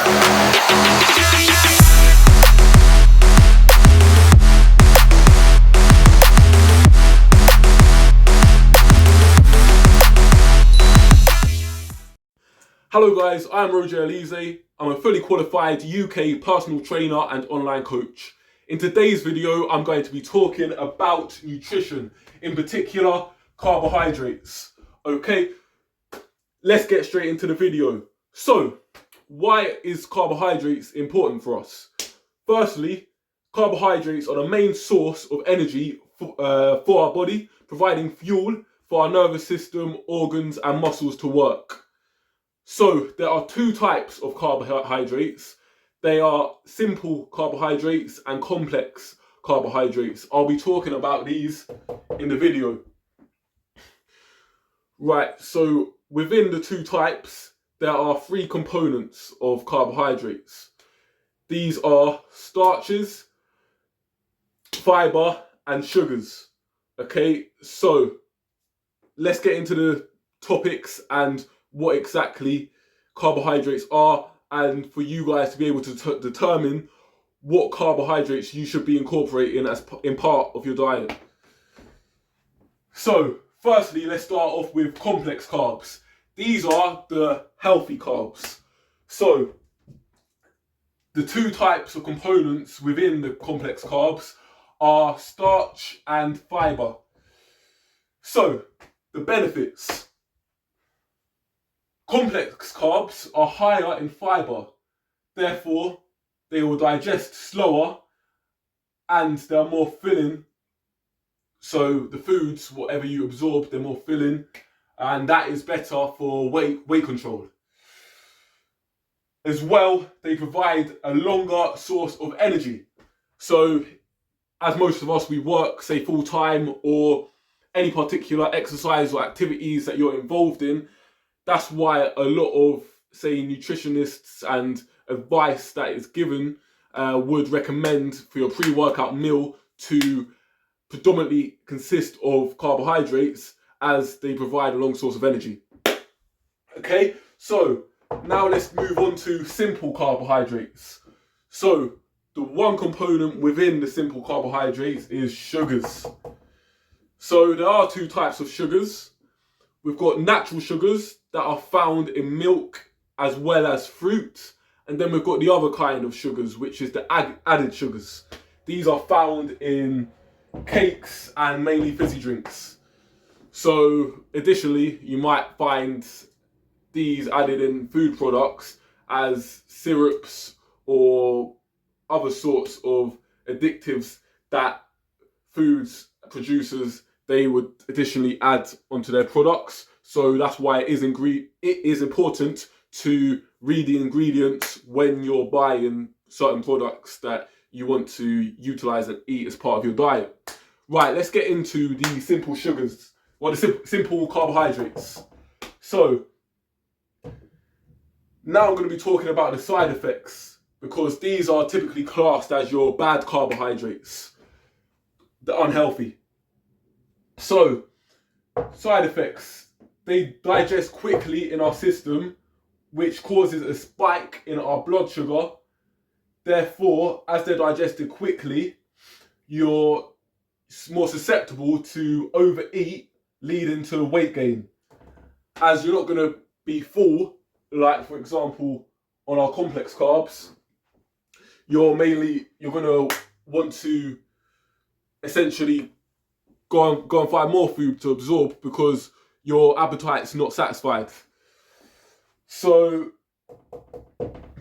Hello guys, I'm Roger Elise. I'm a fully qualified UK personal trainer and online coach. In today's video, I'm going to be talking about nutrition, in particular carbohydrates. Okay, let's get straight into the video. So, why is carbohydrates important for us? Firstly, carbohydrates are the main source of energy for our body, providing fuel for our nervous system, organs and muscles to work. So there are two types of carbohydrates. They are simple carbohydrates and complex carbohydrates. I'll be talking about these in the video. Right, so within the two types, there are three components of carbohydrates. These are starches, fiber, and sugars. Okay, so let's get into the topics and what exactly carbohydrates are, and for you guys to be able to determine what carbohydrates you should be incorporating as in part of your diet. So firstly, let's start off with complex carbs. These are the healthy carbs. So the two types of components within the complex carbs are starch and fiber. So the benefits. Complex carbs are higher in fiber, therefore they will digest slower and they're more filling. So the foods, whatever you absorb, they're more filling, and that is better for weight control. As well, they provide a longer source of energy. So as most of us, we work, say full time, or any particular exercise or activities that you're involved in. That's why a lot of, say, nutritionists and advice that is given would recommend for your pre-workout meal to predominantly consist of carbohydrates, as they provide a long source of energy. Okay, so now let's move on to simple carbohydrates. So the one component within the simple carbohydrates is sugars. So there are two types of sugars. We've got natural sugars that are found in milk as well as fruit. And then we've got the other kind of sugars, which is the added sugars. These are found in cakes and mainly fizzy drinks. So additionally, you might find these added in food products as syrups or other sorts of additives that foods producers, they would additionally add onto their products. So that's why it is important to read the ingredients when you're buying certain products that you want to utilize and eat as part of your diet. Right, let's get into the simple sugars, or the simple carbohydrates. So now I'm going to be talking about the side effects, because these are typically classed as your bad carbohydrates, the unhealthy. So side effects. They digest quickly in our system, which causes a spike in our blood sugar. Therefore, as they're digested quickly, you're more susceptible to overeat, leading to weight gain. As you're not going to be full, like for example, on our complex carbs, you're going to want to essentially go and find more food to absorb, because your appetite's not satisfied. So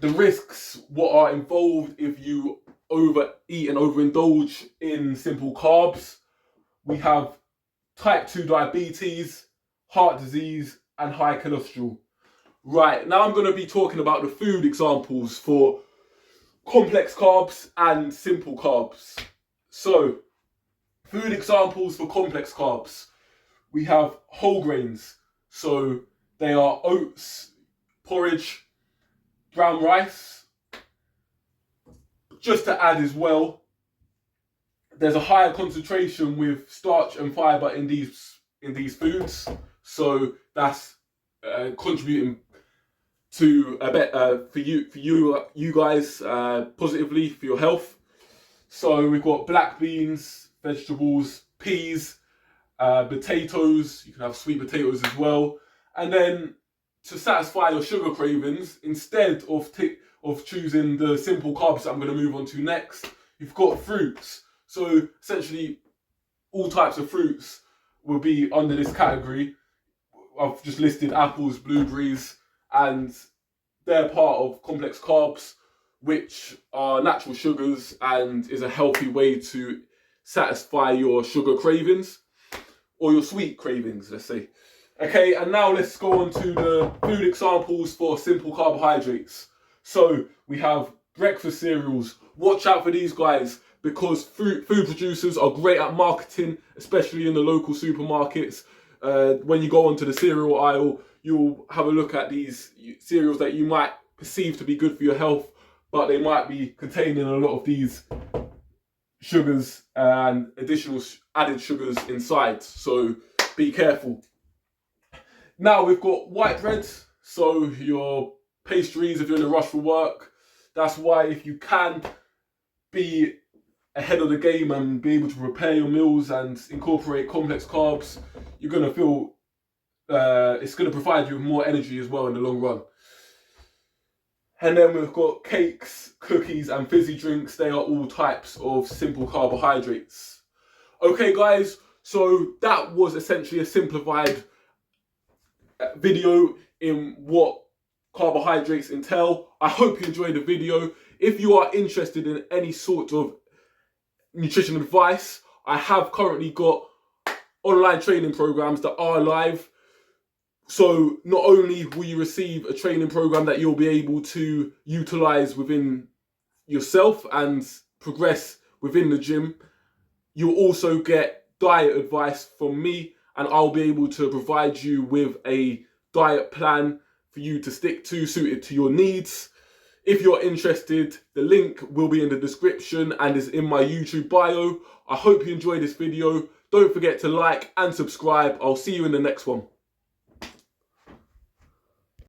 the risks, what are involved if you overeat and overindulge in simple carbs, we have type 2 diabetes, heart disease, and high cholesterol. Right, now I'm going to be talking about the food examples for complex carbs and simple carbs. So, food examples for complex carbs. We have whole grains. So they are oats, porridge, brown rice. Just to add as well, there's a higher concentration with starch and fiber in these foods. So that's contributing to for you guys positively for your health. So we've got black beans, vegetables, peas, potatoes. You can have sweet potatoes as well. And then to satisfy your sugar cravings, instead of choosing the simple carbs that I'm going to move on to next, you've got fruits. So essentially, all types of fruits will be under this category. I've just listed apples, blueberries, and they're part of complex carbs, which are natural sugars and is a healthy way to satisfy your sugar cravings or your sweet cravings, let's say. Okay, and now let's go on to the food examples for simple carbohydrates. So we have breakfast cereals. Watch out for these guys because food producers are great at marketing, especially in the local supermarkets. When you go onto the cereal aisle, you'll have a look at these cereals that you might perceive to be good for your health, but they might be containing a lot of these sugars and additional added sugars inside. So be careful. Now we've got white bread, so your pastries if you're in a rush for work. That's why if you can be ahead of the game and be able to prepare your meals and incorporate complex carbs, you're going to feel it's going to provide you with more energy as well in the long run. And then we've got cakes, cookies and fizzy drinks. They are all types of simple carbohydrates. Okay guys, so that was essentially a simplified video in what carbohydrates entail. I hope you enjoyed the video. If you are interested in any sort of nutrition advice, I have currently got online training programs that are live. So not only will you receive a training program that you'll be able to utilize within yourself and progress within the gym, you'll also get diet advice from me, and I'll be able to provide you with a diet plan for you to stick to, suited to your needs. If you're interested, the link will be in the description and is in my YouTube bio. I hope you enjoyed this video. Don't forget to like and subscribe. I'll see you in the next one.